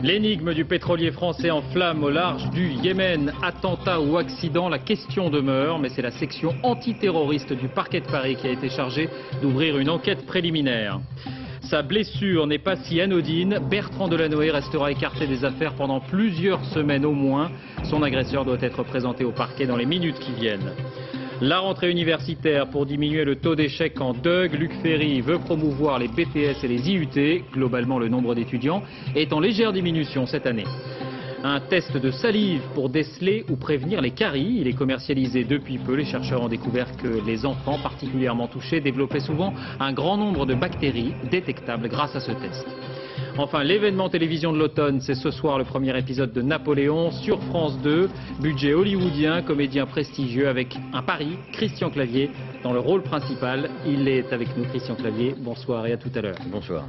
L'énigme du pétrolier français en flammes au large du Yémen. Attentat ou accident, la question demeure, mais c'est la section antiterroriste du parquet de Paris qui a été chargée d'ouvrir une enquête préliminaire. Sa blessure n'est pas si anodine. Bertrand Delanoë restera écarté des affaires pendant plusieurs semaines au moins. Son agresseur doit être présenté au parquet dans les minutes qui viennent. La rentrée universitaire pour diminuer le taux d'échec en DEUG. Luc Ferry veut promouvoir les BTS et les IUT. Globalement, le nombre d'étudiants est en légère diminution cette année. Un test de salive pour déceler ou prévenir les caries. Il est commercialisé depuis peu. Les chercheurs ont découvert que les enfants particulièrement touchés développaient souvent un grand nombre de bactéries détectables grâce à ce test. Enfin, l'événement télévision de l'automne, c'est ce soir le premier épisode de Napoléon sur France 2. Budget hollywoodien, comédien prestigieux avec un pari, Christian Clavier dans le rôle principal. Il est avec nous, Christian Clavier. Bonsoir et à tout à l'heure. Bonsoir.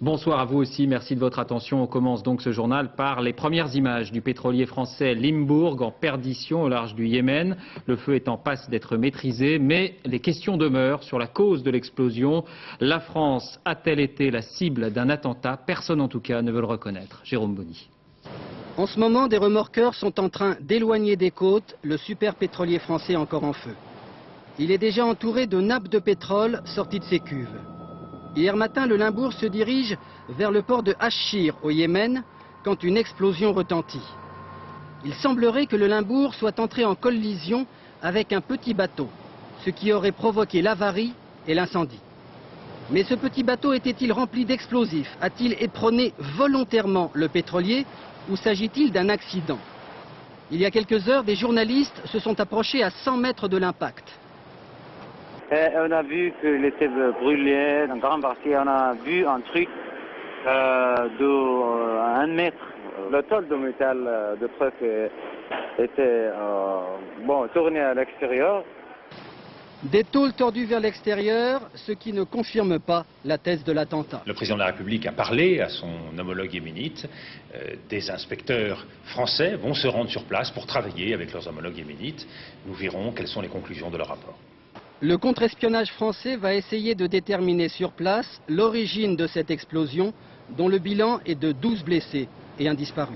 Bonsoir à vous aussi, merci de votre attention. On commence donc ce journal par les premières images du pétrolier français Limbourg en perdition au large du Yémen. Le feu est en passe d'être maîtrisé, mais les questions demeurent sur la cause de l'explosion. La France a-t-elle été la cible d'un attentat? Personne en tout cas ne veut le reconnaître. Jérôme Bonny. En ce moment, des remorqueurs sont en train d'éloigner des côtes le super pétrolier français encore en feu. Il est déjà entouré de nappes de pétrole sorties de ses cuves. Hier matin, le Limbourg se dirige vers le port de Ashir au Yémen quand une explosion retentit. Il semblerait que le Limbourg soit entré en collision avec un petit bateau, ce qui aurait provoqué l'avarie et l'incendie. Mais ce petit bateau était-il rempli d'explosifs? A-t-il éperonné volontairement le pétrolier ou s'agit-il d'un accident? Il y a quelques heures, des journalistes se sont approchés à 100 mètres de l'impact. On a vu qu'il était brûlé en grande partie. On a vu un truc de 1 mètre. Le tôle de métal de truc était tourné à l'extérieur. Des tôles tordues vers l'extérieur, ce qui ne confirme pas la thèse de l'attentat. Le président de la République a parlé à son homologue yéménite. Des inspecteurs français vont se rendre sur place pour travailler avec leurs homologues yéménites. Nous verrons quelles sont les conclusions de leur rapport. Le contre-espionnage français va essayer de déterminer sur place l'origine de cette explosion, dont le bilan est de 12 blessés et un disparu.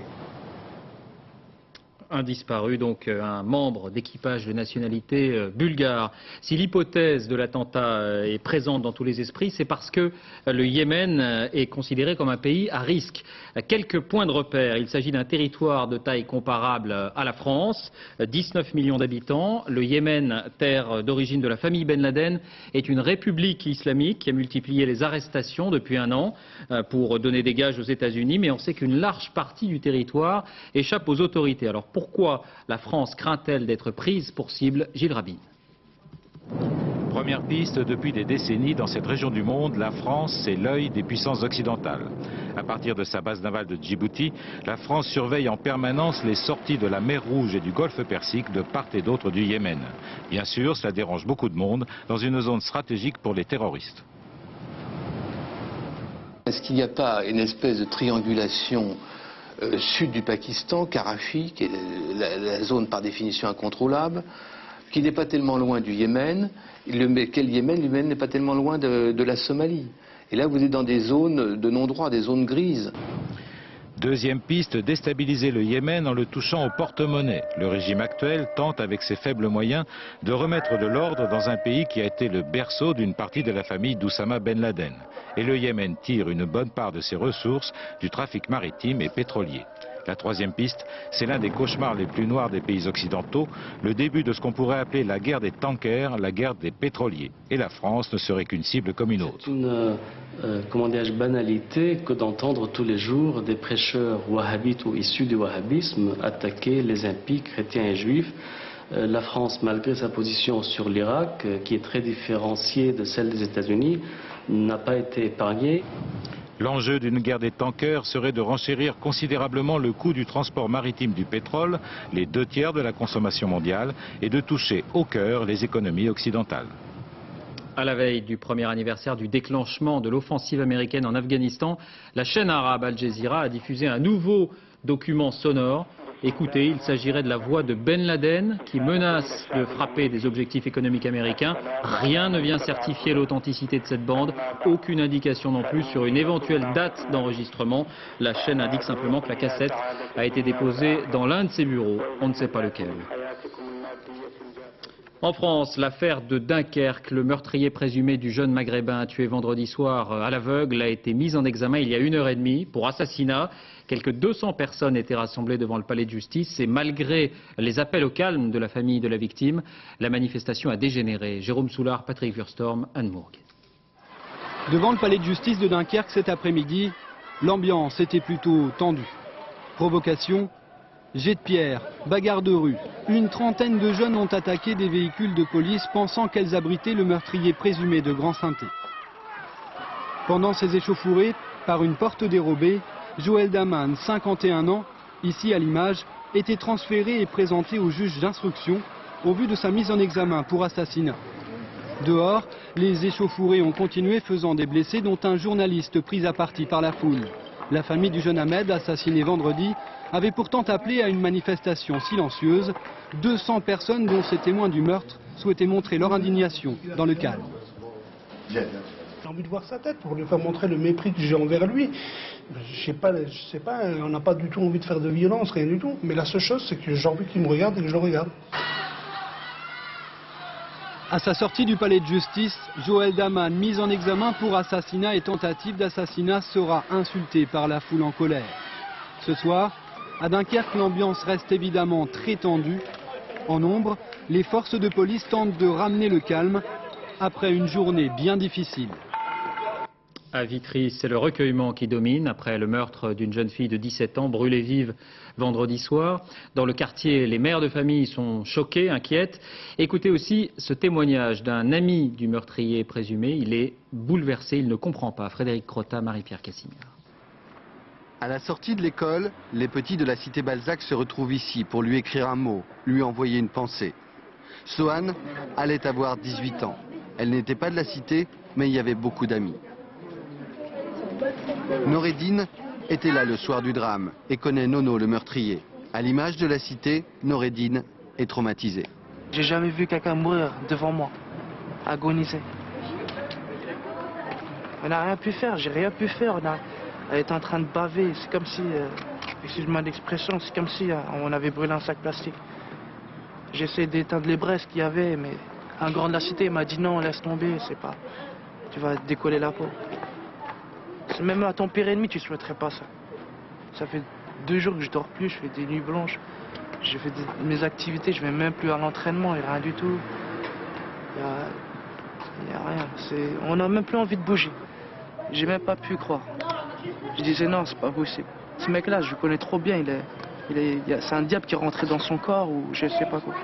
Un disparu, donc un membre d'équipage de nationalité bulgare. Si l'hypothèse de l'attentat est présente dans tous les esprits, c'est parce que le Yémen est considéré comme un pays à risque. Quelques points de repère. Il s'agit d'un territoire de taille comparable à la France, 19 millions d'habitants. Le Yémen, terre d'origine de la famille Ben Laden, est une république islamique qui a multiplié les arrestations depuis 1 an pour donner des gages aux États-Unis, mais on sait qu'une large partie du territoire échappe aux autorités. Alors pourquoi la France craint-elle d'être prise pour cible? Gilles Rabine. Première piste, depuis des décennies, dans cette région du monde, la France, c'est l'œil des puissances occidentales. À partir de sa base navale de Djibouti, la France surveille en permanence les sorties de la mer Rouge et du golfe Persique de part et d'autre du Yémen. Bien sûr, cela dérange beaucoup de monde dans une zone stratégique pour les terroristes. Est-ce qu'il n'y a pas une espèce de triangulation sud du Pakistan, Karachi, qui est la zone par définition incontrôlable, qui n'est pas tellement loin du Yémen, le Yémen n'est pas tellement loin de la Somalie. Et là, vous êtes dans des zones de non-droit, des zones grises. Deuxième piste, déstabiliser le Yémen en le touchant au porte-monnaie. Le régime actuel tente, avec ses faibles moyens, de remettre de l'ordre dans un pays qui a été le berceau d'une partie de la famille d'Oussama Ben Laden. Et le Yémen tire une bonne part de ses ressources du trafic maritime et pétrolier. La troisième piste, c'est l'un des cauchemars les plus noirs des pays occidentaux, le début de ce qu'on pourrait appeler la guerre des tankers, la guerre des pétroliers. Et la France ne serait qu'une cible comme une autre. C'est une banalité que d'entendre tous les jours des prêcheurs wahhabites ou issus du wahhabisme attaquer les impies chrétiens et juifs. La France, malgré sa position sur l'Irak, qui est très différenciée de celle des États-Unis, n'a pas été épargnée. L'enjeu d'une guerre des tankers serait de renchérir considérablement le coût du transport maritime du pétrole, les 2/3 de la consommation mondiale, et de toucher au cœur les économies occidentales. À la veille du premier anniversaire du déclenchement de l'offensive américaine en Afghanistan, la chaîne arabe Al Jazeera a diffusé un nouveau document sonore Écoutez, il s'agirait de la voix de Ben Laden qui menace de frapper des objectifs économiques américains. Rien ne vient certifier l'authenticité de cette bande, aucune indication non plus sur une éventuelle date d'enregistrement. La chaîne indique simplement que la cassette a été déposée dans l'un de ses bureaux, on ne sait pas lequel. En France, l'affaire de Dunkerque, le meurtrier présumé du jeune maghrébin tué vendredi soir à l'aveugle a été mis en examen il y a 1h30 pour assassinat. Quelques 200 personnes étaient rassemblées devant le palais de justice et malgré les appels au calme de la famille de la victime, la manifestation a dégénéré. Jérôme Soulard, Patrick Wurstorm, Anne Mourgue. Devant le palais de justice de Dunkerque cet après-midi, l'ambiance était plutôt tendue. Provocation, jets de pierre, bagarre de rue. Une trentaine de jeunes ont attaqué des véhicules de police pensant qu'elles abritaient le meurtrier présumé de Grand-Sainté. Pendant ces échauffourées, par une porte dérobée, Joël Daman, 51 ans, ici à l'image, était transféré et présenté au juge d'instruction au vu de sa mise en examen pour assassinat. Dehors, les échauffourées ont continué faisant des blessés dont un journaliste pris à partie par la foule. La famille du jeune Ahmed, assassiné vendredi, avait pourtant appelé à une manifestation silencieuse. 200 personnes, dont ces témoins du meurtre, souhaitaient montrer leur indignation dans le calme. J'ai envie de voir sa tête pour lui faire montrer le mépris que j'ai envers lui. Je sais pas, on n'a pas du tout envie de faire de violence, rien du tout. Mais la seule chose, c'est que j'ai envie qu'il me regarde et que je le regarde. À sa sortie du palais de justice, Joël Daman, mis en examen pour assassinat et tentative d'assassinat, sera insulté par la foule en colère. Ce soir, à Dunkerque, l'ambiance reste évidemment très tendue. En nombre, les forces de police tentent de ramener le calme après une journée bien difficile. À Vitry, c'est le recueillement qui domine après le meurtre d'une jeune fille de 17 ans brûlée vive vendredi soir. Dans le quartier, les mères de famille sont choquées, inquiètes. Écoutez aussi ce témoignage d'un ami du meurtrier présumé. Il est bouleversé, il ne comprend pas. Frédéric Crotta, Marie-Pierre Cassignard. À la sortie de l'école, les petits de la cité Balzac se retrouvent ici pour lui écrire un mot, lui envoyer une pensée. Sohane allait avoir 18 ans. Elle n'était pas de la cité, mais il y avait beaucoup d'amis. Noureddine était là le soir du drame et connaît Nono, le meurtrier. À l'image de la cité, Noureddine est traumatisée. J'ai jamais vu quelqu'un mourir devant moi, agoniser. On n'a rien pu faire, j'ai rien pu faire. Elle était en train de baver, c'est comme si, excuse-moi l'expression, c'est comme si on avait brûlé un sac plastique. J'ai essayé d'éteindre les braises qu'il y avait, mais un grand de la cité m'a dit non, laisse tomber, c'est pas, tu vas décoller la peau. Même à ton pire ennemi, tu ne souhaiterais pas ça. Ça fait 2 jours que je dors plus, je fais des nuits blanches. J'ai fait mes activités, je vais même plus à l'entraînement, il n'y a rien du tout. Il n'y a rien. On n'a même plus envie de bouger. J'ai même pas pu croire. Je disais non, c'est pas possible. Ce mec-là, je le connais trop bien, c'est un diable qui est rentré dans son corps ou je sais pas quoi.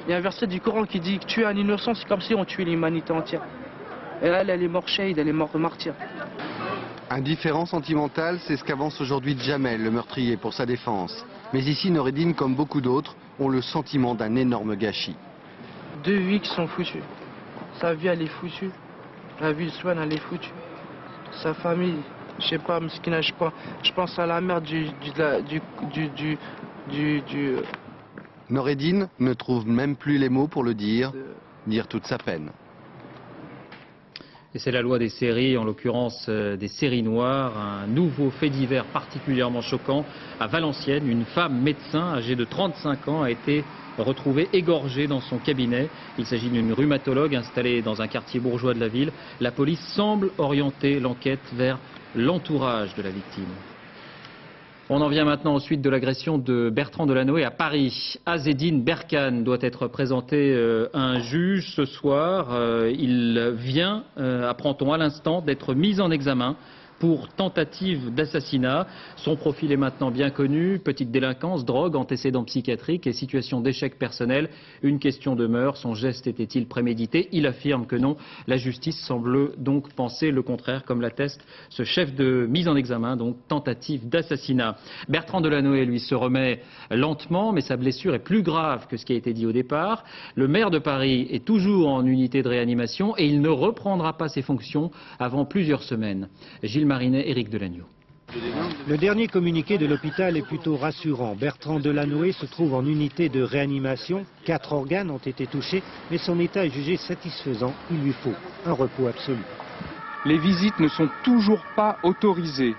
Il y a un verset du Coran qui dit que tuer un innocent, c'est comme si on tuait l'humanité entière. Et elle est morte shahid, elle est morte martyr. Un différend sentimental, c'est ce qu'avance aujourd'hui Jamel, le meurtrier, pour sa défense. Mais ici, Noureddine, comme beaucoup d'autres, ont le sentiment d'un énorme gâchis. 2 vies qui sont foutues. Sa vie, elle est foutue. La vie de Sohane, elle est foutue. Sa famille, je sais pas, Mskina, je pense à la mère Noureddine ne trouve même plus les mots pour le dire toute sa peine. Et c'est la loi des séries, en l'occurrence des séries noires. Un nouveau fait divers particulièrement choquant. À Valenciennes, une femme médecin âgée de 35 ans a été retrouvée égorgée dans son cabinet. Il s'agit d'une rhumatologue installée dans un quartier bourgeois de la ville. La police semble orienter l'enquête vers l'entourage de la victime. On en vient maintenant aux suites de l'agression de Bertrand Delanoë à Paris. Azzedine Berkane doit être présenté à un juge ce soir. Il vient, apprend-on à l'instant, d'être mis en examen pour tentative d'assassinat. Son profil est maintenant bien connu, petite délinquance, drogue, antécédents psychiatriques et situation d'échec personnel. Une question demeure, son geste était-il prémédité? Il affirme que non. La justice semble donc penser le contraire, comme l'atteste ce chef de mise en examen, donc tentative d'assassinat. Bertrand Delanoë, lui, se remet lentement, mais sa blessure est plus grave que ce qui a été dit au départ. Le maire de Paris est toujours en unité de réanimation et il ne reprendra pas ses fonctions avant plusieurs semaines. Gilles Marinet, Éric Delagneau. Le dernier communiqué de l'hôpital est plutôt rassurant. Bertrand Delanoë se trouve en unité de réanimation. 4 organes ont été touchés, mais son état est jugé satisfaisant. Il lui faut un repos absolu. Les visites ne sont toujours pas autorisées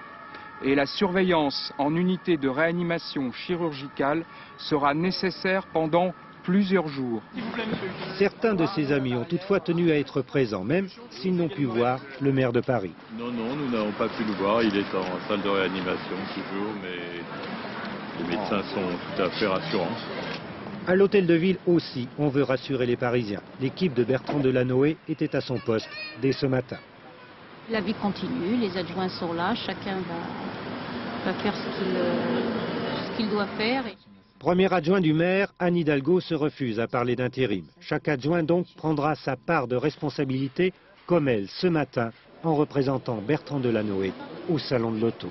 et la surveillance en unité de réanimation chirurgicale sera nécessaire pendant plusieurs jours. Certains de ses amis ont toutefois tenu à être présents, même s'ils n'ont pu voir le maire de Paris. Non, nous n'avons pas pu le voir. Il est en salle de réanimation toujours, mais les médecins sont tout à fait rassurants. À l'hôtel de ville aussi, on veut rassurer les Parisiens. L'équipe de Bertrand Delanoë était à son poste dès ce matin. La vie continue, les adjoints sont là, chacun va faire ce qu'il doit faire. Premier adjoint du maire, Anne Hidalgo se refuse à parler d'intérim. Chaque adjoint donc prendra sa part de responsabilité, comme elle ce matin, en représentant Bertrand Delanoë au salon de l'auto.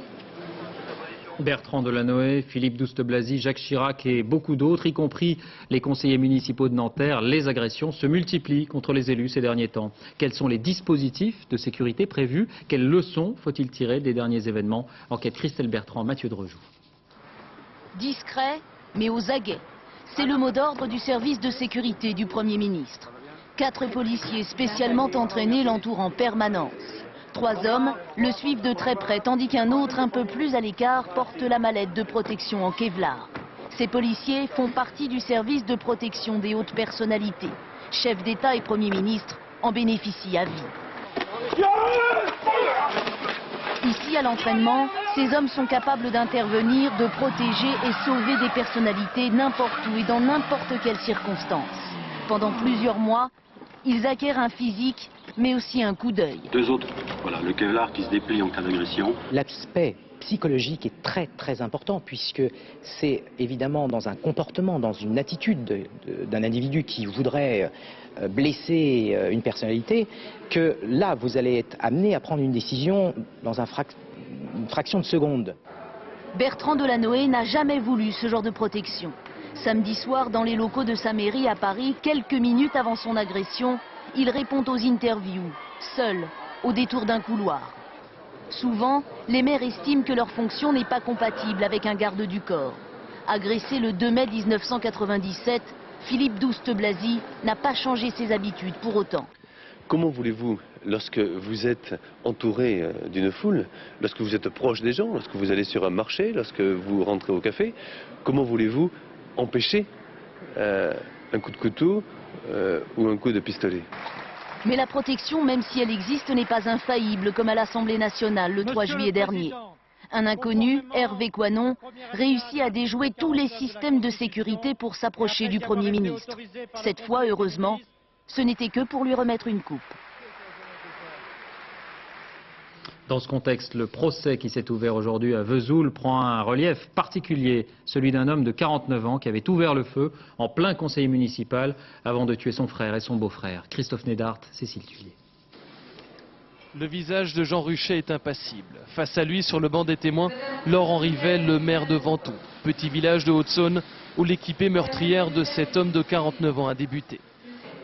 Bertrand Delanoë, Philippe Douste-Blazy, Jacques Chirac et beaucoup d'autres, y compris les conseillers municipaux de Nanterre, les agressions se multiplient contre les élus ces derniers temps. Quels sont les dispositifs de sécurité prévus? Quelles leçons faut-il tirer des derniers événements? Enquête Christelle Bertrand, Mathieu Drejoux. Discret, mais aux aguets. C'est le mot d'ordre du service de sécurité du Premier ministre. 4 policiers spécialement entraînés l'entourent en permanence. 3 hommes le suivent de très près, tandis qu'un autre, un peu plus à l'écart, porte la mallette de protection en Kevlar. Ces policiers font partie du service de protection des hautes personnalités. Chef d'État et Premier ministre en bénéficient à vie. Ici, à l'entraînement, ces hommes sont capables d'intervenir, de protéger et sauver des personnalités n'importe où et dans n'importe quelle circonstance. Pendant plusieurs mois, ils acquièrent un physique, mais aussi un coup d'œil. 2 autres, voilà, le Kevlar qui se déplie en cas d'agression. L'aspect psychologique est très important puisque c'est évidemment dans un comportement, dans une attitude d'un individu qui voudrait blesser une personnalité que là vous allez être amené à prendre une décision dans une fraction de seconde. Bertrand Delanoë n'a jamais voulu ce genre de protection. Samedi soir, dans les locaux de sa mairie à Paris, quelques minutes avant son agression, il répond aux interviews, seul, au détour d'un couloir. Souvent, les maires estiment que leur fonction n'est pas compatible avec un garde du corps. Agressé le 2 mai 1997, Philippe Douste-Blazy n'a pas changé ses habitudes pour autant. Comment voulez-vous, lorsque vous êtes entouré d'une foule, lorsque vous êtes proche des gens, lorsque vous allez sur un marché, lorsque vous rentrez au café, comment voulez-vous empêcher un coup de couteau ou un coup de pistolet? Mais la protection, même si elle existe, n'est pas infaillible, comme à l'Assemblée nationale le 3 juillet dernier. Un inconnu, Hervé Coinon, réussit à déjouer tous les systèmes de sécurité pour s'approcher du Premier ministre. Cette fois, heureusement, ce n'était que pour lui remettre une coupe. Dans ce contexte, le procès qui s'est ouvert aujourd'hui à Vesoul prend un relief particulier, celui d'un homme de 49 ans qui avait ouvert le feu en plein conseil municipal avant de tuer son frère et son beau-frère. Christophe Nédart, Cécile Thuillier. Le visage de Jean Ruchet est impassible. Face à lui, sur le banc des témoins, Laurent Rivel, le maire de Ventoux, petit village de Haute-Saône où l'équipée meurtrière de cet homme de 49 ans a débuté.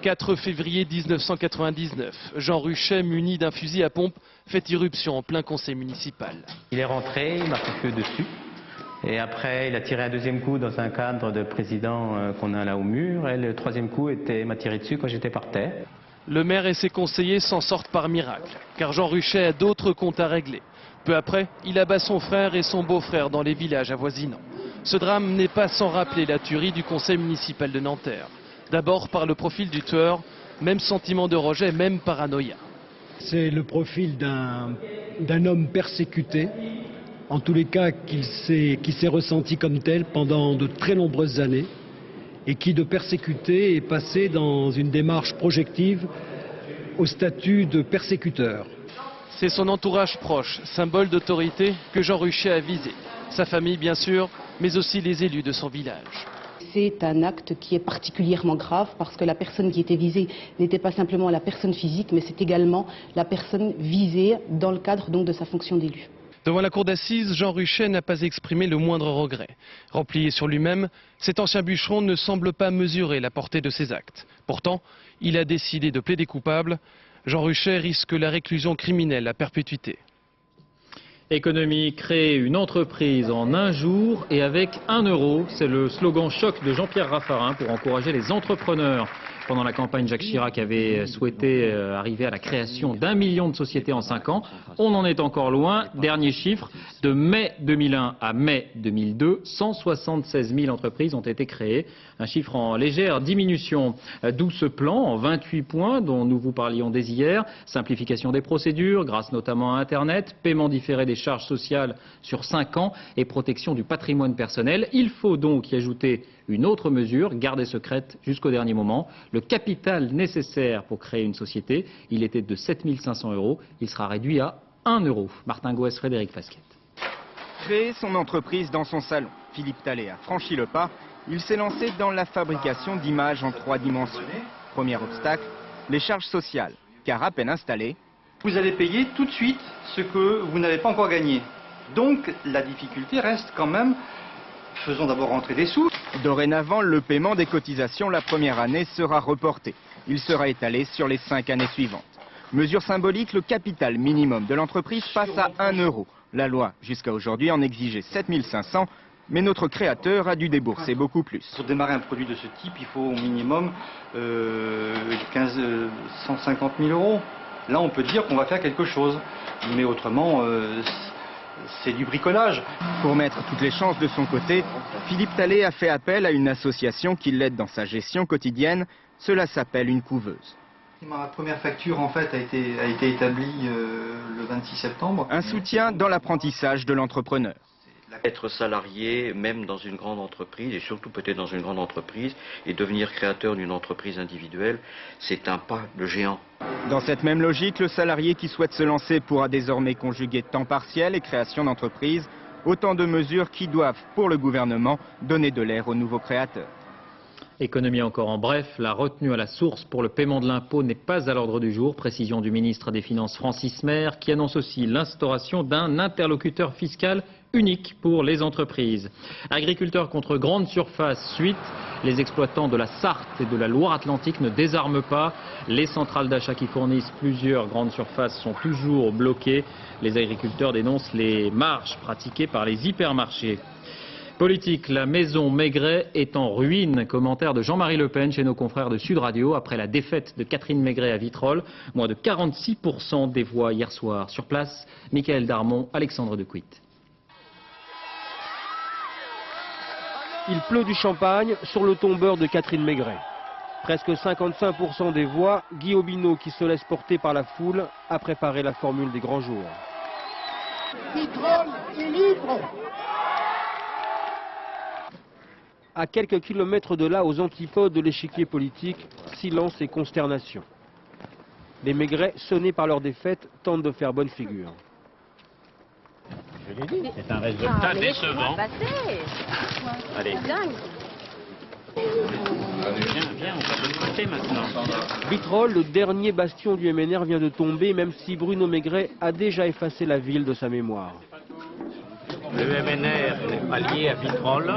4 février 1999, Jean Ruchet, muni d'un fusil à pompe, fait irruption en plein conseil municipal. Il est rentré, il m'a fait feu dessus. Et après, il a tiré un 2e coup dans un cadre de président qu'on a là au mur. Et le 3e coup m'a tiré dessus quand j'étais par terre. Le maire et ses conseillers s'en sortent par miracle, car Jean Ruchet a d'autres comptes à régler. Peu après, il abat son frère et son beau-frère dans les villages avoisinants. Ce drame n'est pas sans rappeler la tuerie du conseil municipal de Nanterre. D'abord par le profil du tueur, même sentiment de rejet, même paranoïa. C'est le profil d'un homme persécuté, en tous les cas qui s'est ressenti comme tel pendant de très nombreuses années, et qui de persécuté est passé dans une démarche projective au statut de persécuteur. C'est son entourage proche, symbole d'autorité, que Jean Ruchet a visé. Sa famille bien sûr, mais aussi les élus de son village. C'est un acte qui est particulièrement grave parce que la personne qui était visée n'était pas simplement la personne physique, mais c'est également la personne visée dans le cadre donc de sa fonction d'élu. Devant la cour d'assises, Jean Ruchet n'a pas exprimé le moindre regret. Replié sur lui-même, cet ancien bûcheron ne semble pas mesurer la portée de ses actes. Pourtant, il a décidé de plaider coupable. Jean Ruchet risque la réclusion criminelle à perpétuité. Économie, créer une entreprise en un jour et avec 1 euro. C'est le slogan choc de Jean-Pierre Raffarin pour encourager les entrepreneurs. Pendant la campagne, Jacques Chirac avait souhaité arriver à la création d'1 million de sociétés en 5 ans. On en est encore loin. Dernier chiffre, de mai 2001 à mai 2002, 176 000 entreprises ont été créées. Un chiffre en légère diminution. D'où ce plan en 28 points dont nous vous parlions dès hier. Simplification des procédures, grâce notamment à Internet, paiement différé des charges sociales sur 5 ans et protection du patrimoine personnel. Il faut donc y ajouter une autre mesure, gardée secrète jusqu'au dernier moment. Le capital nécessaire pour créer une société, il était de 7 500 €. Il sera réduit à 1 euro. Martin Goès, Frédéric Fasquet. Créer son entreprise dans son salon. Philippe Tallet a franchi le pas. Il s'est lancé dans la fabrication d'images en 3 dimensions. Premier obstacle, les charges sociales. Car à peine installé, vous allez payer tout de suite ce que vous n'avez pas encore gagné. Donc la difficulté reste quand même, faisons d'abord rentrer des sous. Dorénavant, le paiement des cotisations la première année sera reporté. Il sera étalé sur les 5 années suivantes. Mesure symbolique, le capital minimum de l'entreprise passe à 1 euro. La loi, jusqu'à aujourd'hui, en exigeait 7 500, mais notre créateur a dû débourser beaucoup plus. Pour démarrer un produit de ce type, il faut au minimum 150 000 €. Là, on peut dire qu'on va faire quelque chose, mais autrement, c'est du bricolage. Pour mettre toutes les chances de son côté, Philippe Tallet a fait appel à une association qui l'aide dans sa gestion quotidienne. Cela s'appelle une couveuse. Ma première facture, en fait, a été établie le 26 septembre. Un soutien dans l'apprentissage de l'entrepreneur. Être salarié, même dans une grande entreprise, et surtout peut-être dans une grande entreprise, et devenir créateur d'une entreprise individuelle, c'est un pas de géant. Dans cette même logique, le salarié qui souhaite se lancer pourra désormais conjuguer temps partiel et création d'entreprise, autant de mesures qui doivent, pour le gouvernement, donner de l'air aux nouveaux créateurs. Économie encore en bref, la retenue à la source pour le paiement de l'impôt n'est pas à l'ordre du jour. Précision du ministre des Finances Francis Maire qui annonce aussi l'instauration d'un interlocuteur fiscal unique pour les entreprises. Agriculteurs contre grandes surfaces, suite. Les exploitants de la Sarthe et de la Loire-Atlantique ne désarment pas. Les centrales d'achat qui fournissent plusieurs grandes surfaces sont toujours bloquées. Les agriculteurs dénoncent les marges pratiquées par les hypermarchés. Politique, la maison Maigret est en ruine. Commentaire de Jean-Marie Le Pen chez nos confrères de Sud Radio après la défaite de Catherine Maigret à Vitrolles. Moins de 46% des voix hier soir. Sur place, Michael Darmon, Alexandre de Cuit. Il pleut du champagne sur le tombeur de Catherine Maigret. Presque 55% des voix, Guy Aubineau qui se laisse porter par la foule a préparé la formule des grands jours. Vitrolles est libre. À quelques kilomètres de là, aux antipodes de l'échiquier politique, silence et consternation. Les Maigret, sonnés par leur défaite, tentent de faire bonne figure. Je l'ai dit, c'est un résultat décevant. Allez. Viens, on va de l'autre côté maintenant. Vitrolles, le dernier bastion du MNR, vient de tomber, même si Bruno Maigret a déjà effacé la ville de sa mémoire. Le MNR n'est pas lié à Vitrolles.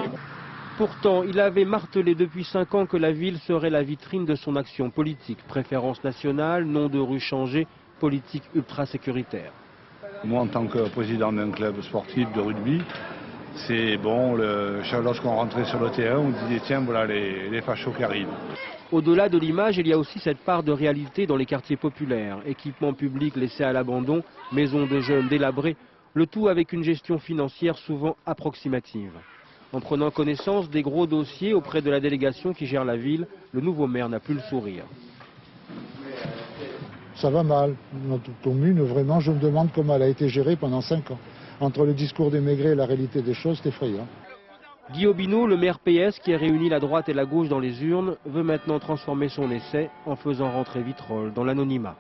Pourtant, il avait martelé depuis 5 ans que la ville serait la vitrine de son action politique. Préférence nationale, nom de rue changé, politique ultra-sécuritaire. Moi, en tant que président d'un club sportif de rugby, c'est bon, lorsqu'on rentrait sur le terrain, on disait tiens, voilà les fachos qui arrivent. Au-delà de l'image, il y a aussi cette part de réalité dans les quartiers populaires. Équipements publics laissés à l'abandon, maisons de jeunes délabrées, le tout avec une gestion financière souvent approximative. En prenant connaissance des gros dossiers auprès de la délégation qui gère la ville, le nouveau maire n'a plus le sourire. Ça va mal. Notre commune, vraiment, je me demande comment elle a été gérée pendant 5 ans. Entre le discours des Maigret et la réalité des choses, c'est effrayant. Guy Aubineau, le maire PS qui a réuni la droite et la gauche dans les urnes, veut maintenant transformer son essai en faisant rentrer Vitrolles dans l'anonymat.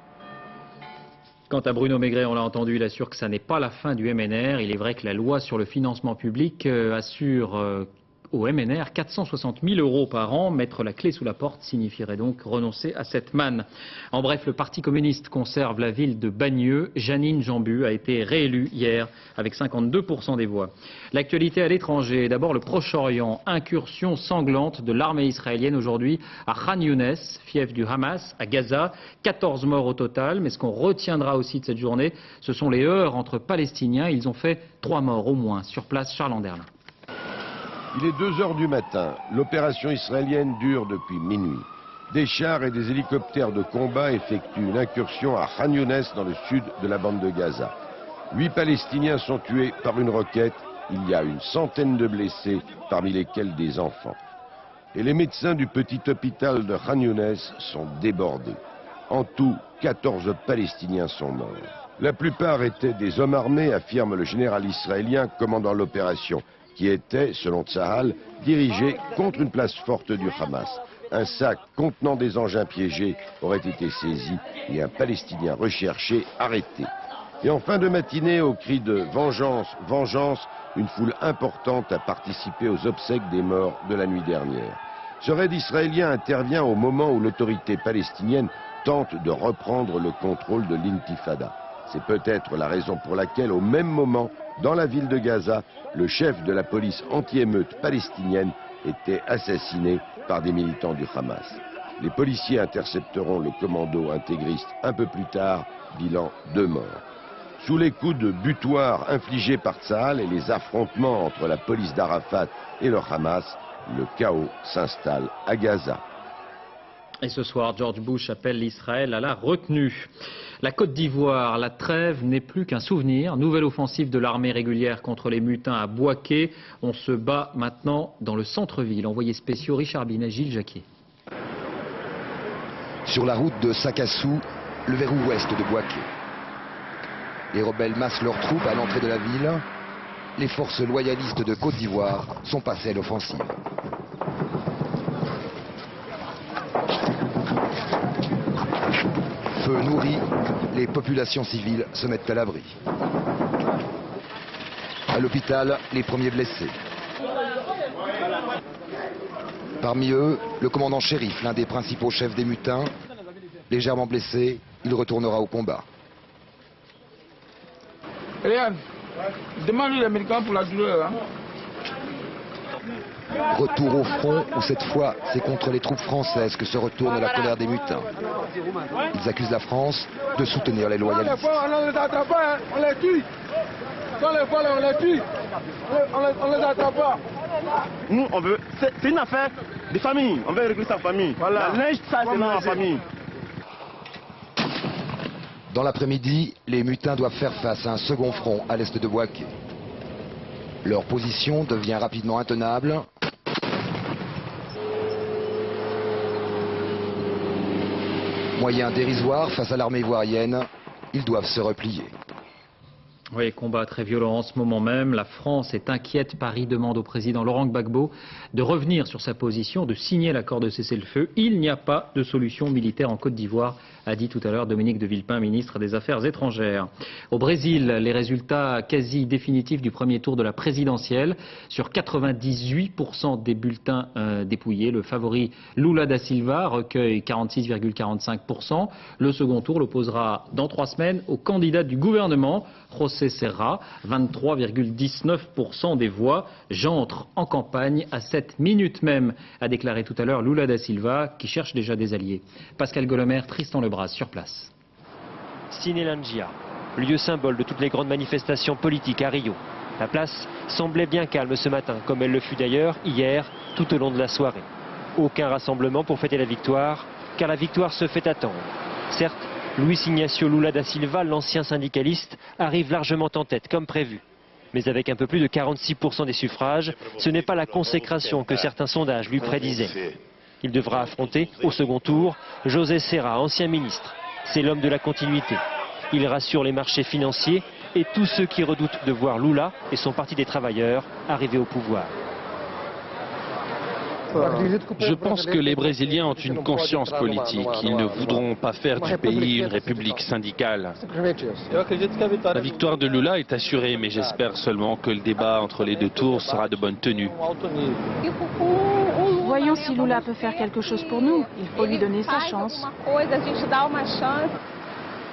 Quant à Bruno Maigret, on l'a entendu, il assure que ça n'est pas la fin du MNR. Il est vrai que la loi sur le financement public assure au MNR 460 000 € par an. Mettre la clé sous la porte signifierait donc renoncer à cette manne. En bref, le Parti communiste conserve la ville de Bagneux. Janine Jambu a été réélue hier avec 52% des voix. L'actualité à l'étranger, d'abord le Proche-Orient. Incursion sanglante de l'armée israélienne aujourd'hui à Khan Younes, fief du Hamas, à Gaza. 14 morts au total, mais ce qu'on retiendra aussi de cette journée, ce sont les heurts entre Palestiniens. Ils ont fait 3 morts au moins. Sur place, Charles Anderlin. Il est 2 h du matin. L'opération israélienne dure depuis minuit. Des chars et des hélicoptères de combat effectuent une incursion à Khan Younes dans le sud de la bande de Gaza. 8 Palestiniens sont tués par une roquette. Il y a une centaine de blessés, parmi lesquels des enfants. Et les médecins du petit hôpital de Khan Younes sont débordés. En tout, 14 Palestiniens sont morts. La plupart étaient des hommes armés, affirme le général israélien commandant l'opération, qui était, selon Tsahal, dirigé contre une place forte du Hamas. Un sac contenant des engins piégés aurait été saisi et un Palestinien recherché arrêté. Et en fin de matinée, au cri de « Vengeance, vengeance », une foule importante a participé aux obsèques des morts de la nuit dernière. Ce raid israélien intervient au moment où l'autorité palestinienne tente de reprendre le contrôle de l'intifada. C'est peut-être la raison pour laquelle, au même moment, dans la ville de Gaza, le chef de la police anti-émeute palestinienne était assassiné par des militants du Hamas. Les policiers intercepteront le commando intégriste un peu plus tard, bilan 2 morts. Sous les coups de butoir infligés par Tsahal et les affrontements entre la police d'Arafat et le Hamas, le chaos s'installe à Gaza. Et ce soir, George Bush appelle l'Israël à la retenue. La Côte d'Ivoire, la trêve n'est plus qu'un souvenir. Nouvelle offensive de l'armée régulière contre les mutins à Bouaké. On se bat maintenant dans le centre-ville. Envoyés spéciaux Richard Binet, Gilles Jacquier. Sur la route de Sakassou, le verrou ouest de Bouaké. Les rebelles massent leurs troupes à l'entrée de la ville. Les forces loyalistes de Côte d'Ivoire sont passées à l'offensive. Feu nourri, les populations civiles se mettent à l'abri. À l'hôpital, les premiers blessés. Parmi eux, le commandant shérif, l'un des principaux chefs des mutins. Légèrement blessé, il retournera au combat. Regarde, demande les médicaments pour la douleur. Retour au front, où cette fois, c'est contre les troupes françaises que se retourne la colère des mutins. Ils accusent la France de soutenir les loyalistes. On les attrape pas, on les tue. Quand les volent, on les tue. On les attrape pas. Nous, on veut. C'est une affaire de famille. On veut régler sa famille. Voilà. La neige, ça, c'est notre famille. Dans l'après-midi, les mutins doivent faire face à un second front à l'est de Bouaké. Leur position devient rapidement intenable. Moyen dérisoire face à l'armée ivoirienne, ils doivent se replier. Oui, combat très violent en ce moment même. La France est inquiète. Paris demande au président Laurent Gbagbo de revenir sur sa position, de signer l'accord de cessez-le-feu. Il n'y a pas de solution militaire en Côte d'Ivoire, a dit tout à l'heure Dominique de Villepin, ministre des Affaires étrangères. Au Brésil, les résultats quasi définitifs du premier tour de la présidentielle. Sur 98% des bulletins dépouillés, le favori Lula da Silva recueille 46,45%. Le second tour l'opposera dans 3 semaines au candidat du gouvernement, José Serra, 23,19% des voix. J'entre en campagne à cette minute même, a déclaré tout à l'heure Lula da Silva, qui cherche déjà des alliés. Pascal Golomer, Tristan Lebras sur place. Cinélândia, lieu symbole de toutes les grandes manifestations politiques à Rio. La place semblait bien calme ce matin, comme elle le fut d'ailleurs hier, tout au long de la soirée. Aucun rassemblement pour fêter la victoire, car la victoire se fait attendre. Certes, Luis Ignacio Lula da Silva, l'ancien syndicaliste, arrive largement en tête, comme prévu. Mais avec un peu plus de 46% des suffrages, ce n'est pas la consécration que certains sondages lui prédisaient. Il devra affronter, au second tour, José Serra, ancien ministre. C'est l'homme de la continuité. Il rassure les marchés financiers et tous ceux qui redoutent de voir Lula et son parti des travailleurs arriver au pouvoir. Je pense que les Brésiliens ont une conscience politique. Ils ne voudront pas faire du pays une république syndicale. La victoire de Lula est assurée, mais j'espère seulement que le débat entre les deux tours sera de bonne tenue. Voyons si Lula peut faire quelque chose pour nous. Il faut lui donner sa chance.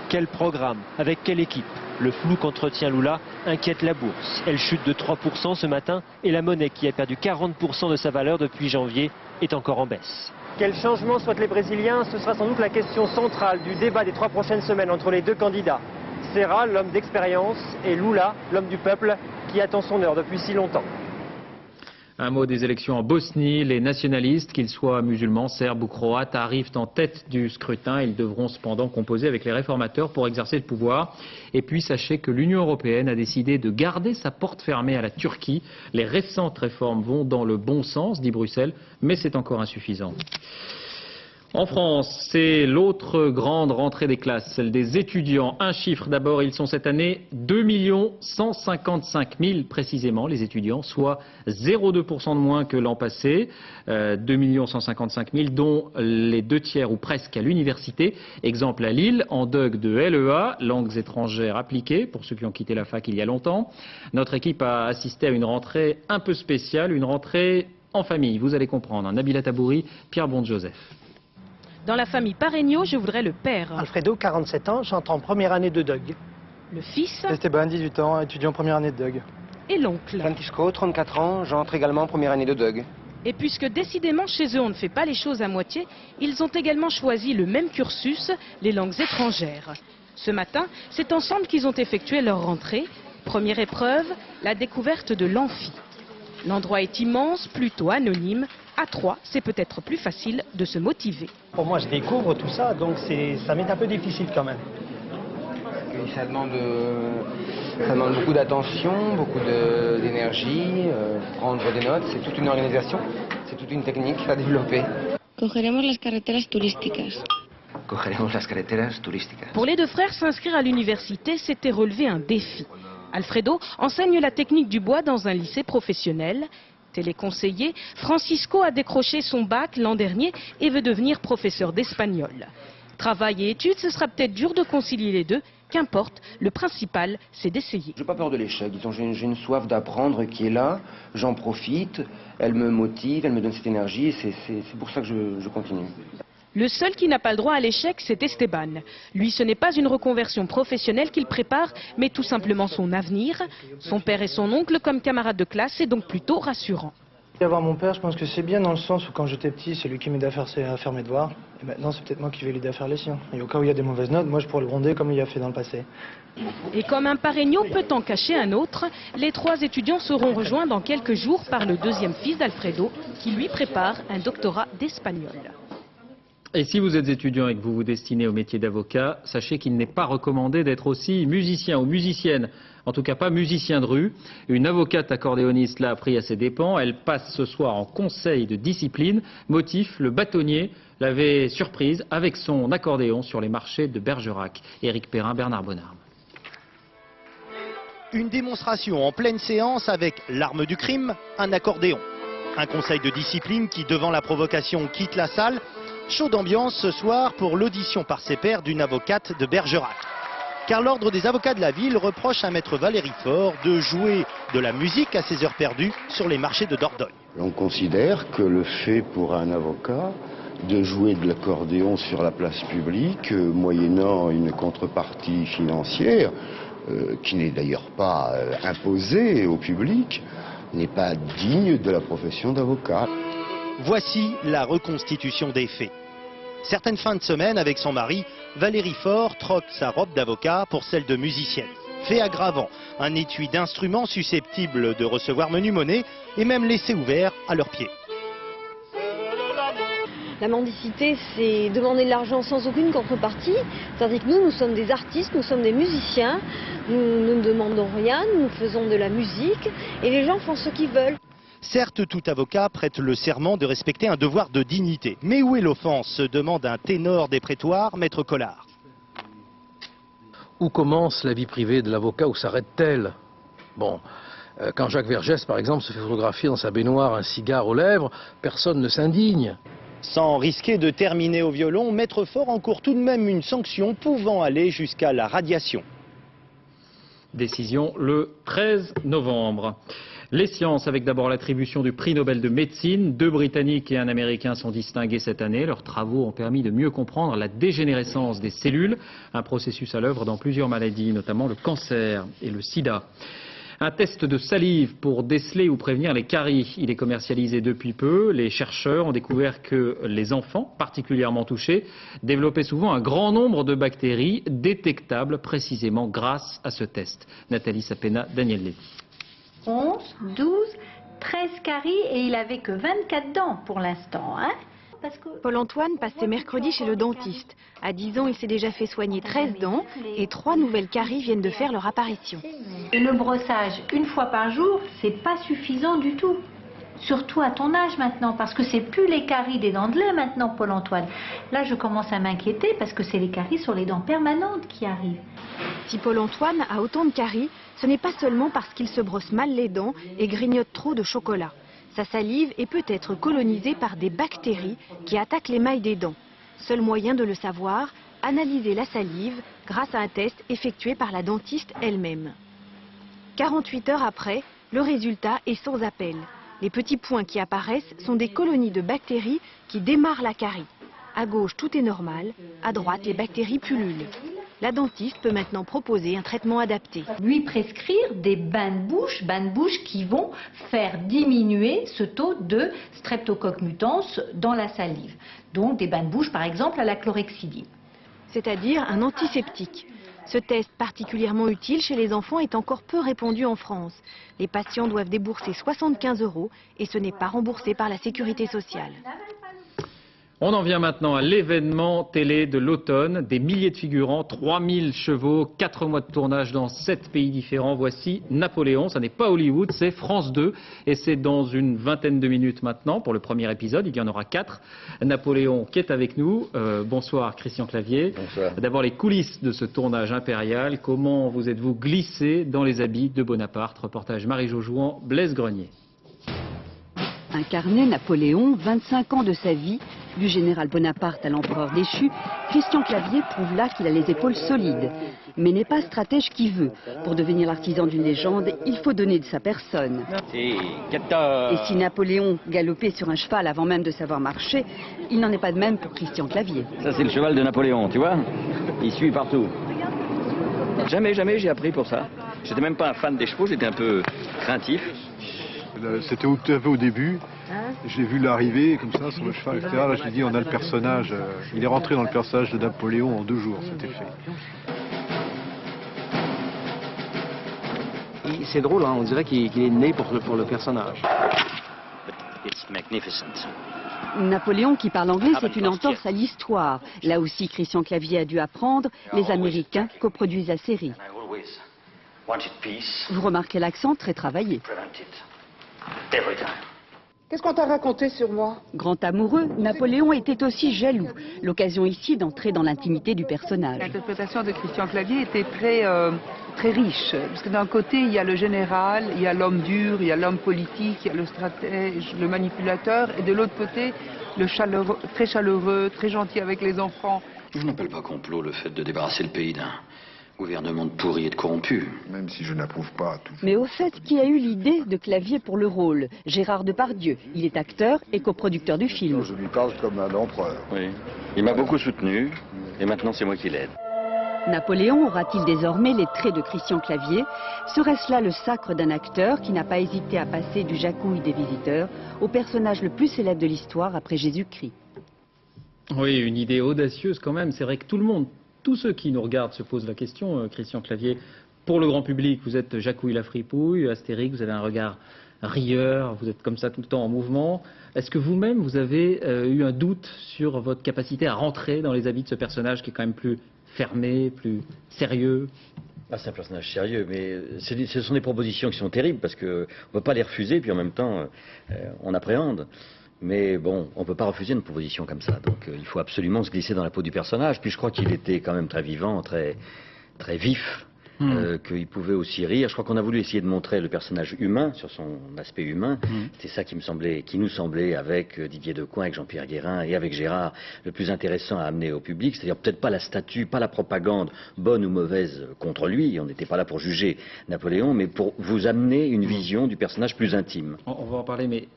Quel programme? Avec quelle équipe? Le flou qu'entretient Lula inquiète la bourse. Elle chute de 3% ce matin et la monnaie, qui a perdu 40% de sa valeur depuis janvier, est encore en baisse. Quel changement souhaitent les Brésiliens? Ce sera sans doute la question centrale du débat des 3 prochaines semaines entre les deux candidats. Serra, l'homme d'expérience, et Lula, l'homme du peuple, qui attend son heure depuis si longtemps. Un mot des élections en Bosnie. Les nationalistes, qu'ils soient musulmans, serbes ou croates, arrivent en tête du scrutin. Ils devront cependant composer avec les réformateurs pour exercer le pouvoir. Et puis sachez que l'Union européenne a décidé de garder sa porte fermée à la Turquie. Les récentes réformes vont dans le bon sens, dit Bruxelles, mais c'est encore insuffisant. En France, c'est l'autre grande rentrée des classes, celle des étudiants. Un chiffre d'abord, ils sont cette année 2 155 000 précisément, les étudiants, soit 0,2% de moins que l'an passé. 2 155 000, dont les 2 tiers ou presque à l'université. Exemple à Lille, en DEUG de LEA, langues étrangères appliquées, pour ceux qui ont quitté la fac il y a longtemps. Notre équipe a assisté à une rentrée un peu spéciale, une rentrée en famille, vous allez comprendre. Nabila Tabouri, Pierre Bonde-Joseph. Dans la famille Paregno, je voudrais le père. Alfredo, 47 ans, j'entre en première année de DEUG. Le fils. Esteban, 18 ans, étudiant en première année de DEUG. Et l'oncle. Francisco, 34 ans, j'entre également en première année de DEUG. Et puisque décidément chez eux on ne fait pas les choses à moitié, ils ont également choisi le même cursus, les langues étrangères. Ce matin, c'est ensemble qu'ils ont effectué leur rentrée. Première épreuve, la découverte de l'amphi. L'endroit est immense, plutôt anonyme. À 3, c'est peut-être plus facile de se motiver. Pour moi, je découvre tout ça, donc ça m'est un peu difficile quand même. Ça demande beaucoup d'attention, beaucoup d'énergie, prendre des notes. C'est toute une organisation, c'est toute une technique à développer. Cogeremos las carreteras turísticas. Cogeremos las carreteras turísticas. Pour les deux frères, s'inscrire à l'université, c'était relever un défi. Alfredo enseigne la technique du bois dans un lycée professionnel. Téléconseiller, Francisco a décroché son bac l'an dernier et veut devenir professeur d'espagnol. Travail et études, ce sera peut-être dur de concilier les deux. Qu'importe, le principal, c'est d'essayer. Je n'ai pas peur de l'échec. J'ai une soif d'apprendre qui est là. J'en profite. Elle me motive, elle me donne cette énergie. Et c'est pour ça que je continue. Le seul qui n'a pas le droit à l'échec, c'est Esteban. Lui, ce n'est pas une reconversion professionnelle qu'il prépare, mais tout simplement son avenir. Son père et son oncle, comme camarades de classe, c'est donc plutôt rassurant. Avoir mon père, je pense que c'est bien dans le sens où quand j'étais petit, c'est lui qui m'aidait à faire mes devoirs. Et maintenant, c'est peut-être moi qui vais l'aider à faire les siens. Et au cas où il y a des mauvaises notes, moi je pourrais le gronder comme il a fait dans le passé. Et comme un Paregno peut en cacher un autre, les 3 étudiants seront rejoints dans quelques jours par le 2e fils d'Alfredo, qui lui prépare un doctorat d'espagnol. Et si vous êtes étudiant et que vous vous destinez au métier d'avocat, sachez qu'il n'est pas recommandé d'être aussi musicien ou musicienne, en tout cas pas musicien de rue. Une avocate accordéoniste l'a appris à ses dépens. Elle passe ce soir en conseil de discipline. Motif, le bâtonnier l'avait surprise avec son accordéon sur les marchés de Bergerac. Éric Perrin, Bernard Bonnard. Une démonstration en pleine séance avec l'arme du crime, un accordéon. Un conseil de discipline qui, devant la provocation, quitte la salle. Chaud d'ambiance ce soir pour l'audition par ses pairs d'une avocate de Bergerac. Car l'ordre des avocats de la ville reproche à maître Valérie Faure de jouer de la musique à ses heures perdues sur les marchés de Dordogne. On considère que le fait pour un avocat de jouer de l'accordéon sur la place publique, moyennant une contrepartie financière, qui n'est d'ailleurs pas imposée au public, n'est pas digne de la profession d'avocat. Voici la reconstitution des faits. Certaines fins de semaine, avec son mari, Valérie Faure troque sa robe d'avocat pour celle de musicienne. Fait aggravant, un étui d'instruments susceptibles de recevoir menu monnaie et même laissé ouvert à leurs pieds. La mendicité, c'est demander de l'argent sans aucune contrepartie, tandis que nous sommes des artistes, nous sommes des musiciens, nous ne demandons rien, nous faisons de la musique et les gens font ce qu'ils veulent. Certes, tout avocat prête le serment de respecter un devoir de dignité. Mais où est l'offense, se demande un ténor des prétoires, maître Collard. Où commence la vie privée de l'avocat, où s'arrête-t-elle? Bon, Quand Jacques Vergès, par exemple, se fait photographier dans sa baignoire, un cigare aux lèvres, personne ne s'indigne. Sans risquer de terminer au violon, Maître Fort encourt tout de même une sanction pouvant aller jusqu'à la radiation. Décision le 13 novembre. Les sciences, avec d'abord l'attribution du prix Nobel de médecine. 2 Britanniques et un Américain sont distingués cette année. Leurs travaux ont permis de mieux comprendre la dégénérescence des cellules, un processus à l'œuvre dans plusieurs maladies, notamment le cancer et le sida. Un test de salive pour déceler ou prévenir les caries. Il est commercialisé depuis peu. Les chercheurs ont découvert que les enfants, particulièrement touchés, développaient souvent un grand nombre de bactéries détectables précisément grâce à ce test. Nathalie Sapena, Daniel Lévy. 11, 12, 13 caries et il avait que 24 dents pour l'instant. Hein? Paul-Antoine passe ses mercredis chez le dentiste. À 10 ans, il s'est déjà fait soigner 13 dents et 3 nouvelles caries viennent de faire leur apparition. Le brossage une fois par jour, c'est pas suffisant du tout. Surtout à ton âge maintenant, parce que c'est plus les caries des dents de lait maintenant, Paul-Antoine. Là, je commence à m'inquiéter parce que c'est les caries sur les dents permanentes qui arrivent. Si Paul-Antoine a autant de caries, ce n'est pas seulement parce qu'il se brosse mal les dents et grignote trop de chocolat. Sa salive est peut-être colonisée par des bactéries qui attaquent l'émail des dents. Seul moyen de le savoir, analyser la salive grâce à un test effectué par la dentiste elle-même. 48 heures après, le résultat est sans appel. Les petits points qui apparaissent sont des colonies de bactéries qui démarrent la carie. À gauche, tout est normal. À droite, les bactéries pullulent. La dentiste peut maintenant proposer un traitement adapté. Lui prescrire des bains de bouche qui vont faire diminuer ce taux de Streptococcus mutans dans la salive. Donc des bains de bouche par exemple à la chlorhexidine. C'est-à-dire un antiseptique. Ce test particulièrement utile chez les enfants est encore peu répandu en France. Les patients doivent débourser 75 € et ce n'est pas remboursé par la sécurité sociale. On en vient maintenant à l'événement télé de l'automne. Des milliers de figurants, 3000 chevaux, 4 mois de tournage dans 7 pays différents. Voici Napoléon. Ça n'est pas Hollywood, c'est France 2. Et c'est dans une vingtaine de minutes maintenant pour le premier épisode. Il y en aura 4. Napoléon qui est avec nous. Bonsoir Christian Clavier. Bonsoir. D'abord les coulisses de ce tournage impérial. Comment vous êtes-vous glissé dans les habits de Bonaparte? Reportage Marie-Jo Jouan, Blaise Grenier. Incarner Napoléon, 25 ans de sa vie, du général Bonaparte à l'empereur déchu, Christian Clavier prouve là qu'il a les épaules solides. Mais n'est pas stratège qui veut. Pour devenir l'artisan d'une légende, il faut donner de sa personne. Et si Napoléon galopait sur un cheval avant même de savoir marcher, il n'en est pas de même pour Christian Clavier. Ça c'est le cheval de Napoléon, tu vois. Il suit partout. Jamais j'ai appris pour ça. J'étais même pas un fan des chevaux, j'étais un peu craintif. C'était tout à fait au début. J'ai vu l'arrivée comme ça sur le cheval, etc. Là, je lui ai dit, on a le personnage. Il est rentré dans le personnage de Napoléon en 2 jours, c'était fait. C'est drôle, hein, on dirait qu'il est né pour le personnage. Napoléon qui parle anglais, c'est une entorse à l'histoire. Là aussi, Christian Clavier a dû apprendre. Les Américains coproduisent la série. Vous remarquez l'accent très travaillé. Qu'est-ce qu'on t'a raconté sur moi? Grand amoureux, Napoléon était aussi jaloux. L'occasion ici d'entrer dans l'intimité du personnage. L'interprétation de Christian Clavier était très riche. Parce que d'un côté, il y a le général, il y a l'homme dur, il y a l'homme politique, il y a le stratège, le manipulateur. Et de l'autre côté, le très chaleureux, très gentil avec les enfants. Je n'appelle pas complot le fait de débarrasser le pays d'un gouvernement de pourris et de corrompus. Même si je n'approuve pas tout. Mais au fait, qui a eu l'idée de Clavier pour le rôle? Gérard Depardieu. Il est acteur et coproducteur du film. Je lui parle comme un empereur. Oui. Il m'a beaucoup soutenu et maintenant c'est moi qui l'aide. Napoléon aura-t-il désormais les traits de Christian Clavier? Serait-ce là le sacre d'un acteur qui n'a pas hésité à passer du Jacouille des Visiteurs au personnage le plus célèbre de l'histoire après Jésus-Christ? Oui, une idée audacieuse quand même. C'est vrai que tout le monde, tous ceux qui nous regardent se posent la question, Christian Clavier. Pour le grand public, vous êtes Jacouille la fripouille, Astérix, vous avez un regard rieur, vous êtes comme ça tout le temps en mouvement. Est-ce que vous-même, vous avez eu un doute sur votre capacité à rentrer dans les habits de ce personnage qui est quand même plus fermé, plus sérieux? C'est un personnage sérieux, mais ce sont des propositions qui sont terribles parce qu'on ne peut pas les refuser, puis en même temps, on appréhende. Mais bon, on ne peut pas refuser une proposition comme ça. Donc il faut absolument se glisser dans la peau du personnage. Puis je crois qu'il était quand même très vivant, très vif. qu'il pouvait aussi rire. Je crois qu'on a voulu essayer de montrer le personnage humain, sur son aspect humain. C'est ça qui nous semblait, avec Didier Decoing, avec Jean-Pierre Guérin et avec Gérard, le plus intéressant à amener au public. C'est-à-dire peut-être pas la statue, pas la propagande, bonne ou mauvaise, contre lui. On n'était pas là pour juger Napoléon, mais pour vous amener une vision du personnage plus intime. On va en parler, mais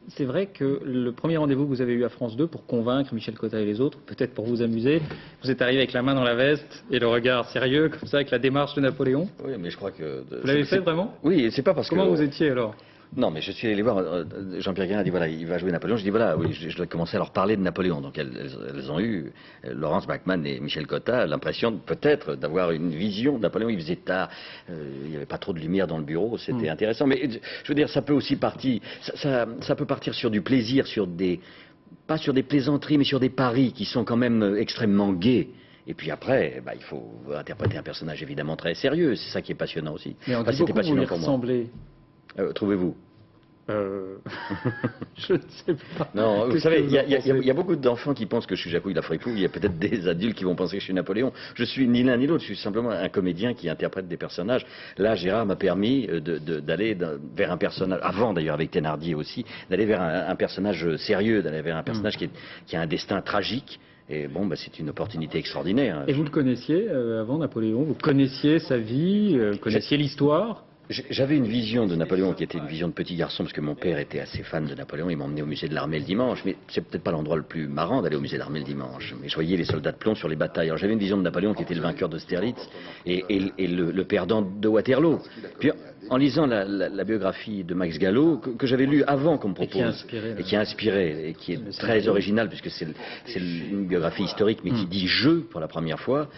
c'est vrai que le premier rendez-vous que vous avez eu à France 2 pour convaincre Michel Cotta et les autres, peut-être pour vous amuser, vous êtes arrivé avec la main dans la veste et le regard sérieux, comme ça, avec la démarche de Napoléon. Oui, mais je crois que... Vous l'avez fait vraiment? Oui, c'est pas parce que... Comment vous étiez alors? Non, mais je suis allé voir, Jean-Pierre Guérin a dit voilà, il va jouer Napoléon. Je dis voilà, oui, je dois commencer à leur parler de Napoléon. Donc elles ont eu, Laurence Bachmann et Michel Cotta, l'impression peut-être d'avoir une vision de Napoléon. Il faisait tard, il n'y avait pas trop de lumière dans le bureau, c'était intéressant. Mais je veux dire, ça peut aussi partir, ça peut partir sur du plaisir, pas sur des plaisanteries, mais sur des paris qui sont quand même extrêmement gais. Et puis après, il faut interpréter un personnage évidemment très sérieux. C'est ça qui est passionnant aussi. Mais on dit beaucoup vous lui ressemblez. Trouvez-vous? Je ne sais pas. Non, vous savez, il y a beaucoup d'enfants qui pensent que je suis Jacouille la Fripouille. Il y a peut-être des adultes qui vont penser que je suis Napoléon. Je suis ni l'un ni l'autre. Je suis simplement un comédien qui interprète des personnages. Là, Gérard m'a permis d'aller vers un personnage, avant d'ailleurs avec Thénardier aussi, d'aller vers un personnage sérieux, d'aller vers un personnage qui a un destin tragique. Et bon, c'est une opportunité extraordinaire. Et vous le connaissiez avant Napoléon? Vous connaissiez sa vie, connaissiez l'histoire? J'avais une vision de Napoléon qui était une vision de petit garçon, parce que mon père était assez fan de Napoléon. Il m'emmenait au musée de l'armée le dimanche, mais c'est peut-être pas l'endroit le plus marrant d'aller au musée de l'armée le dimanche. Mais je voyais les soldats de plomb sur les batailles. Alors j'avais une vision de Napoléon qui était le vainqueur d'Austerlitz et le perdant de Waterloo. Puis en lisant la biographie de Max Gallo, que j'avais lu avant qu'on me propose, et qui a inspiré, et qui est très originale, puisque c'est une biographie historique, mais qui dit « je » pour la première fois,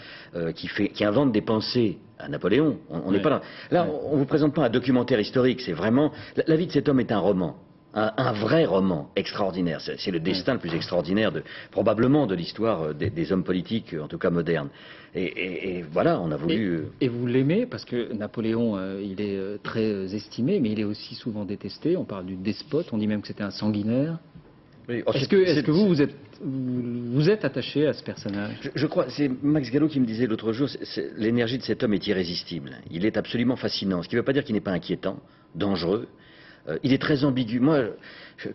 qui invente des pensées à Napoléon. On n'est pas là. Là, on vous présente pas un documentaire historique, c'est vraiment... La vie de cet homme est un roman. Un vrai roman extraordinaire. C'est le destin le plus extraordinaire probablement de l'histoire des hommes politiques, en tout cas modernes. Et voilà, on a voulu... Et vous l'aimez, parce que Napoléon, il est très estimé, mais il est aussi souvent détesté. On parle du despote, on dit même que c'était un sanguinaire. Oui. Est-ce que vous êtes attaché à ce personnage? Je crois, c'est Max Gallo qui me disait l'autre jour, l'énergie de cet homme est irrésistible. Il est absolument fascinant, ce qui ne veut pas dire qu'il n'est pas inquiétant, dangereux. Il est très ambigu. Moi,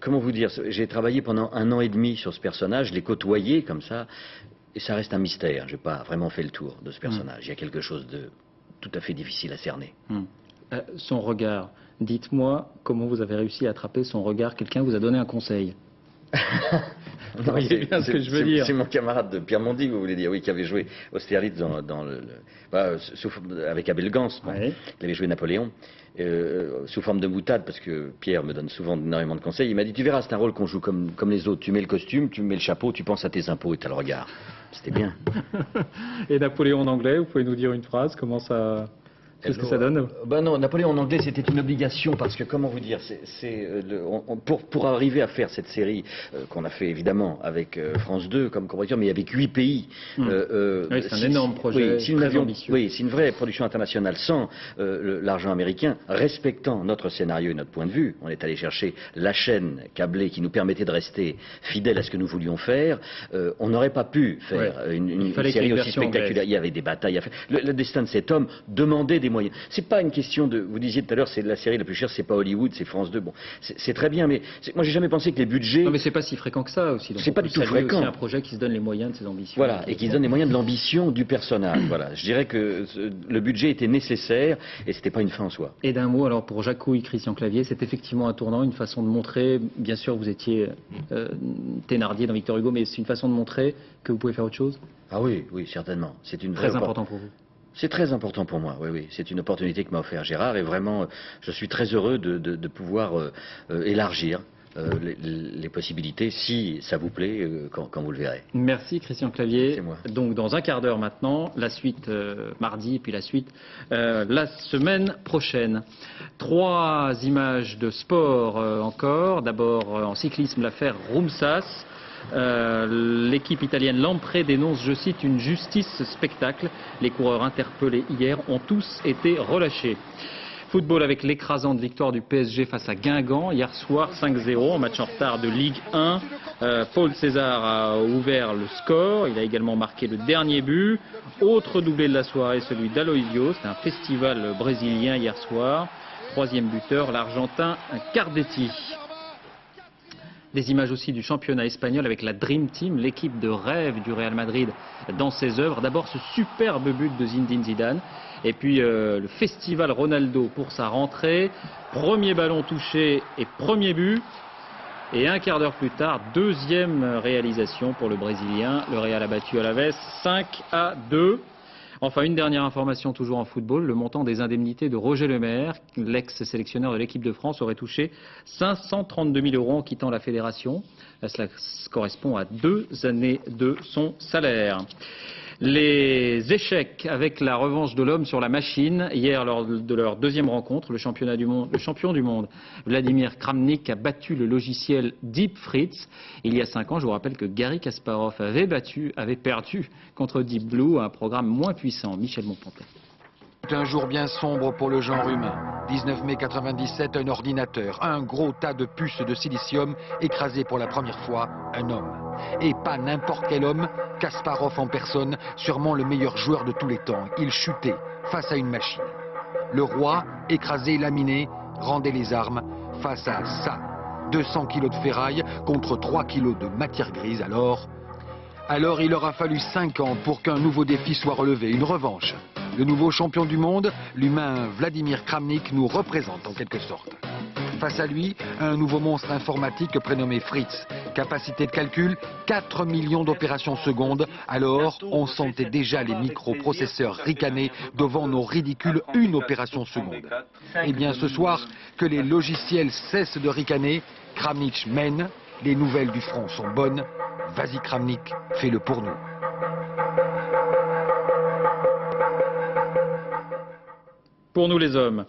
comment vous dire, j'ai travaillé pendant 1 an et demi sur ce personnage, je l'ai côtoyé comme ça, et ça reste un mystère. Je n'ai pas vraiment fait le tour de ce personnage. Il y a quelque chose de tout à fait difficile à cerner. Son regard, dites-moi comment vous avez réussi à attraper son regard. Quelqu'un vous a donné un conseil? Vous voyez bien ce que je veux dire. C'est mon camarade Pierre Mondy, vous voulez dire, oui, qui avait joué Austerlitz avec Abel Gans. Il avait joué Napoléon sous forme de boutade, parce que Pierre me donne souvent énormément de conseils. Il m'a dit, tu verras, c'est un rôle qu'on joue comme les autres. Tu mets le costume, tu mets le chapeau, tu penses à tes impôts et tu as le regard. C'était bien. Et Napoléon en anglais, vous pouvez nous dire une phrase, comment ça... Qu'est-ce que ça donne? Non, Napoléon en anglais, c'était une obligation, parce que, comment vous dire, pour arriver à faire cette série qu'on a fait évidemment avec France 2, comme compétition, mais avec 8 pays. Oui, c'est un énorme projet, très ambitieux. Oui, c'est une vraie production internationale sans l'argent américain, respectant notre scénario et notre point de vue. On est allé chercher la chaîne câblée qui nous permettait de rester fidèles à ce que nous voulions faire. On n'aurait pas pu faire une série aussi spectaculaire. Il y avait des batailles à faire. Le destin de cet homme demandait des moyens. C'est pas une question de... Vous disiez tout à l'heure, c'est la série la plus chère, c'est pas Hollywood, c'est France 2. Bon, c'est très bien, mais moi j'ai jamais pensé que les budgets... Non, mais c'est pas si fréquent que ça aussi. C'est pas du tout fréquent. C'est un projet qui se donne les moyens de ses ambitions. Voilà, et qui se donne les moyens de l'ambition du personnage. Voilà, je dirais que le budget était nécessaire et c'était pas une fin en soi. Et d'un mot, alors pour Jacouille, Christian Clavier, c'est effectivement un tournant, une façon de montrer, bien sûr vous étiez Thénardier dans Victor Hugo, mais c'est une façon de montrer que vous pouvez faire autre chose? Ah oui, oui, certainement. C'est une très important pour vous. C'est très important pour moi, oui, oui. C'est une opportunité que m'a offert Gérard et vraiment, je suis très heureux de pouvoir élargir les possibilités, si ça vous plaît, quand vous le verrez. Merci Christian Clavier. C'est moi. Donc dans un quart d'heure maintenant, la suite mardi, et puis la suite la semaine prochaine. 3 images de sport encore. D'abord en cyclisme, l'affaire Rumsas. L'équipe italienne Lampre dénonce, je cite, une justice spectacle. Les coureurs interpellés hier ont tous été relâchés. Football avec l'écrasante victoire du PSG face à Guingamp hier soir 5-0 en match en retard de Ligue 1. Paul César a ouvert le score, il a également marqué le dernier but. Autre doublé de la soirée, celui d'Aloisio, c'est un festival brésilien hier soir. Troisième buteur, l'Argentin Cardetti. Des images aussi du championnat espagnol avec la Dream Team, l'équipe de rêve du Real Madrid dans ses œuvres. D'abord ce superbe but de Zinedine Zidane et puis le festival Ronaldo pour sa rentrée. Premier ballon touché et premier but. Et un quart d'heure plus tard, deuxième réalisation pour le Brésilien. Le Real a battu Alaves 5-2. Enfin, une dernière information toujours en football. Le montant des indemnités de Roger Lemaire, l'ex-sélectionneur de l'équipe de France, aurait touché 532 000 € en quittant la fédération. Cela correspond à 2 années de son salaire. Les échecs avec la revanche de l'homme sur la machine. Hier, lors de leur deuxième rencontre, le champion du monde, Vladimir Kramnik, a battu le logiciel Deep Fritz. Il y a 5 ans, je vous rappelle que Garry Kasparov avait perdu contre Deep Blue, un programme moins puissant. Michel Monpontet. Un jour bien sombre pour le genre humain. 19 mai 97, un ordinateur, un gros tas de puces de silicium, écrasé pour la première fois un homme. Et pas n'importe quel homme, Kasparov en personne, sûrement le meilleur joueur de tous les temps. Il chutait face à une machine. Le roi, écrasé, laminé, rendait les armes face à ça. 200 kilos de ferraille contre 3 kilos de matière grise. Alors il aura fallu 5 ans pour qu'un nouveau défi soit relevé, une revanche. Le nouveau champion du monde, l'humain Vladimir Kramnik, nous représente en quelque sorte. Face à lui, un nouveau monstre informatique prénommé Fritz. Capacité de calcul, 4 millions d'opérations secondes. Alors, on sentait déjà les microprocesseurs ricaner devant nos ridicules 1 opération seconde. Eh bien, ce soir, que les logiciels cessent de ricaner, Kramnik mène. Les nouvelles du front sont bonnes. Vas-y Kramnik, fais-le pour nous. Pour nous les hommes.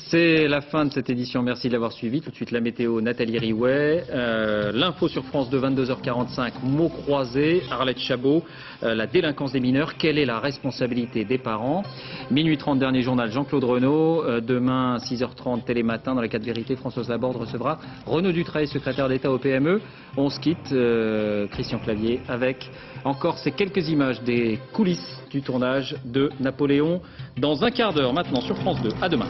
C'est la fin de cette édition, merci de l'avoir suivi. Tout de suite la météo, Nathalie Riouet. L'info sur France de 22h45, mots croisés, Arlette Chabot. La délinquance des mineurs, quelle est la responsabilité des parents? Minuit 30, dernier journal, Jean-Claude Renaud. Demain, 6h30, Télématin, dans les 4 vérités, Françoise Laborde recevra Renaud Dutreil, secrétaire d'État au PME. On se quitte, Christian Clavier, avec encore ces quelques images des coulisses du tournage de Napoléon dans un quart d'heure maintenant sur France 2. À demain.